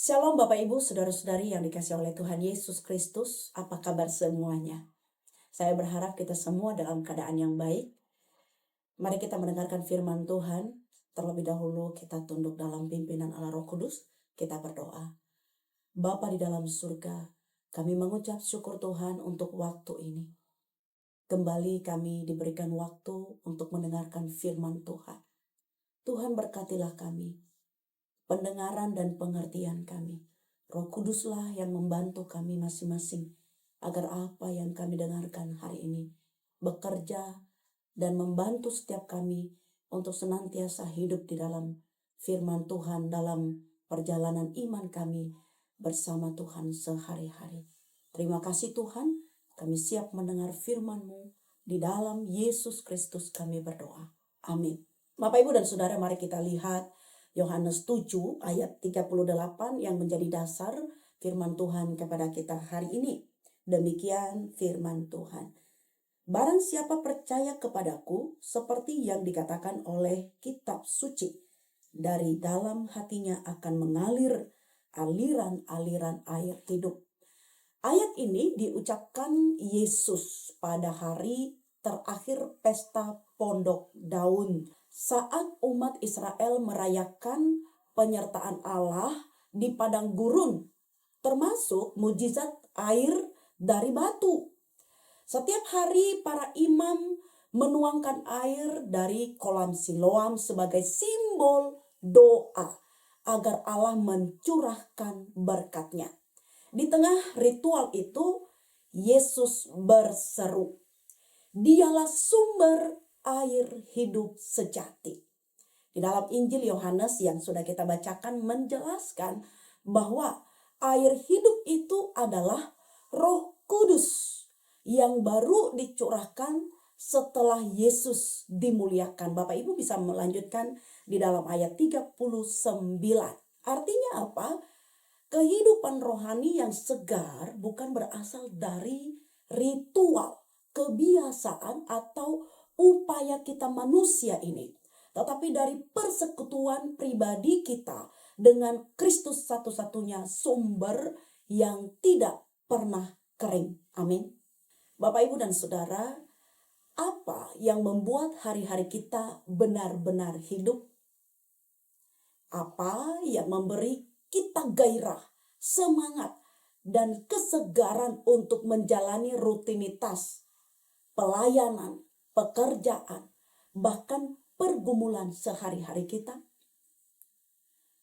Shalom Bapak Ibu, Saudara-saudari yang dikasihi oleh Tuhan Yesus Kristus. Apa kabar semuanya? Saya berharap kita semua dalam keadaan yang baik. Mari kita mendengarkan firman Tuhan. Terlebih dahulu kita tunduk dalam pimpinan Allah Roh Kudus. Kita berdoa. Bapa di dalam surga, kami mengucap syukur Tuhan untuk waktu ini. Kembali kami diberikan waktu untuk mendengarkan firman Tuhan. Tuhan berkatilah kami, pendengaran dan pengertian kami. Roh Kuduslah yang membantu kami masing-masing agar apa yang kami dengarkan hari ini bekerja dan membantu setiap kami untuk senantiasa hidup di dalam firman Tuhan dalam perjalanan iman kami bersama Tuhan sehari-hari. Terima kasih Tuhan, kami siap mendengar firman-Mu. Di dalam Yesus Kristus kami berdoa. Amin. Bapak Ibu dan Saudara, mari kita lihat Yohanes 7 ayat 38 yang menjadi dasar firman Tuhan kepada kita hari ini. Demikian firman Tuhan. Barang siapa percaya kepadaku, seperti yang dikatakan oleh kitab suci, dari dalam hatinya akan mengalir aliran-aliran air hidup. Ayat ini diucapkan Yesus pada hari terakhir pesta Pondok Daun, saat umat Israel merayakan penyertaan Allah di padang gurun, termasuk mujizat air dari batu. Setiap hari para imam menuangkan air dari kolam Siloam sebagai simbol doa agar Allah mencurahkan berkat-Nya. Di tengah ritual itu, Yesus berseru, "Dialah sumber air hidup sejati." Di dalam Injil Yohanes yang sudah kita bacakan menjelaskan bahwa air hidup itu adalah Roh Kudus yang baru dicurahkan setelah Yesus dimuliakan. Bapak Ibu bisa melanjutkan di dalam ayat 39. Artinya apa? Kehidupan rohani yang segar bukan berasal dari ritual, kebiasaan atau upaya kita manusia ini, tetapi dari persekutuan pribadi kita dengan Kristus satu-satunya sumber yang tidak pernah kering. Amin. Bapak Ibu dan Saudara, apa yang membuat hari-hari kita benar-benar hidup? Apa yang memberi kita gairah, semangat, dan kesegaran untuk menjalani rutinitas, pelayanan, pekerjaan, bahkan pergumulan sehari-hari kita?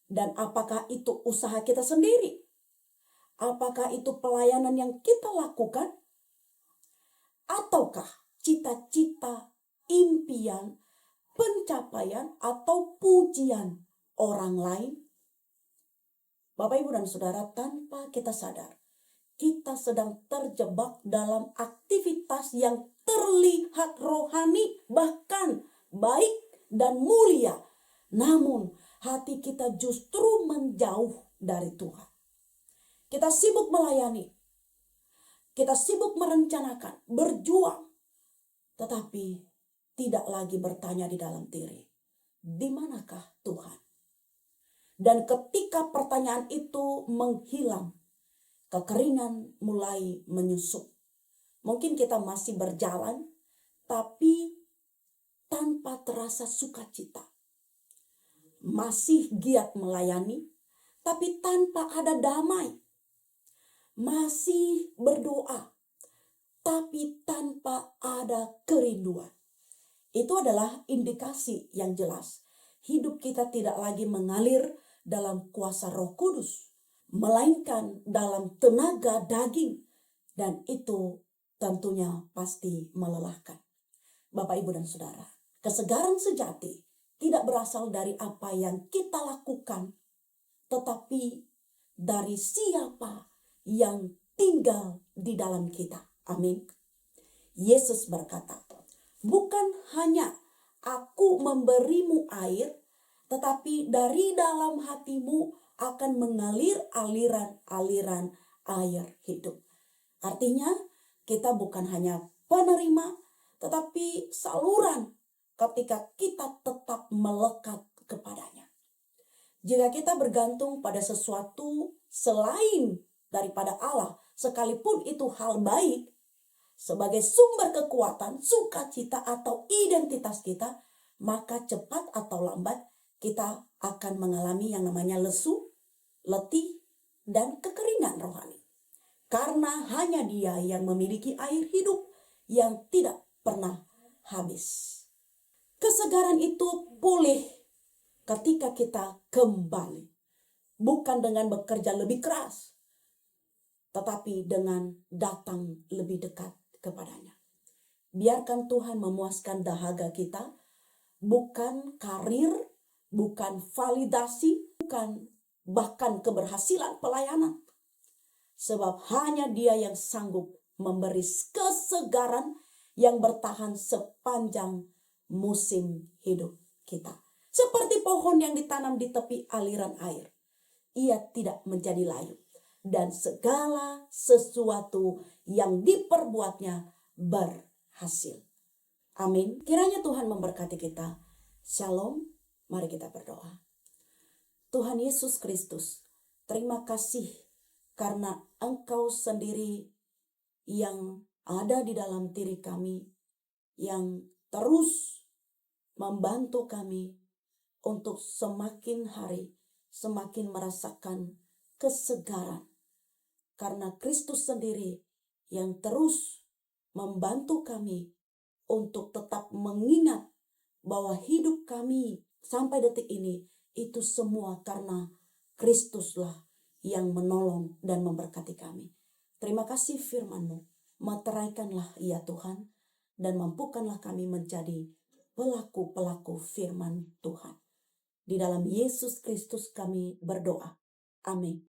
Dan apakah itu usaha kita sendiri? Apakah itu pelayanan yang kita lakukan? Ataukah cita-cita, impian, pencapaian, atau pujian orang lain? Bapak, Ibu, dan Saudara, tanpa kita sadar, kita sedang terjebak dalam aktivitas yang terlihat rohani, bahkan baik dan mulia. Namun, hati kita justru menjauh dari Tuhan. Kita sibuk melayani, kita sibuk merencanakan, berjuang, tetapi tidak lagi bertanya di dalam diri, di manakah Tuhan? Dan ketika pertanyaan itu menghilang, kekeringan mulai menyusup. Mungkin kita masih berjalan, tapi tanpa terasa sukacita. Masih giat melayani, tapi tanpa ada damai. Masih berdoa, tapi tanpa ada kerinduan. Itu adalah indikasi yang jelas. Hidup kita tidak lagi mengalir dalam kuasa Roh Kudus, melainkan dalam tenaga daging, dan itu tentunya pasti melelahkan. Bapak, Ibu, dan Saudara, kesegaran sejati tidak berasal dari apa yang kita lakukan, tetapi dari siapa yang tinggal di dalam kita. Amin. Yesus berkata, "Bukan hanya Aku memberimu air, tetapi dari dalam hatimu akan mengalir aliran-aliran air hidup." Artinya, kita bukan hanya penerima, tetapi saluran ketika kita tetap melekat kepadanya. Jika kita bergantung pada sesuatu selain daripada Allah, sekalipun itu hal baik, sebagai sumber kekuatan, sukacita atau identitas kita, maka cepat atau lambat kita akan mengalami yang namanya lesu, letih, dan kekeringan rohani. Karena hanya Dia yang memiliki air hidup yang tidak pernah habis. Kesegaran itu pulih ketika kita kembali. Bukan dengan bekerja lebih keras, tetapi dengan datang lebih dekat kepadanya. Biarkan Tuhan memuaskan dahaga kita, bukan karir, bukan validasi, bukan bahkan keberhasilan pelayanan. Sebab hanya Dia yang sanggup memberi kesegaran yang bertahan sepanjang musim hidup kita. Seperti pohon yang ditanam di tepi aliran air. Ia tidak menjadi layu. Dan segala sesuatu yang diperbuatnya berhasil. Amin. Kiranya Tuhan memberkati kita. Shalom. Mari kita berdoa. Tuhan Yesus Kristus, terima kasih karena Engkau sendiri yang ada di dalam diri kami, yang terus membantu kami untuk semakin hari, semakin merasakan kesegaran. Karena Kristus sendiri yang terus membantu kami untuk tetap mengingat bahwa hidup kami sampai detik ini itu semua karena Kristuslah yang menolong dan memberkati kami. Terima kasih firman-Mu. Meteraikanlah ya Tuhan dan mampukanlah kami menjadi pelaku-pelaku firman Tuhan. Di dalam Yesus Kristus kami berdoa. Amin.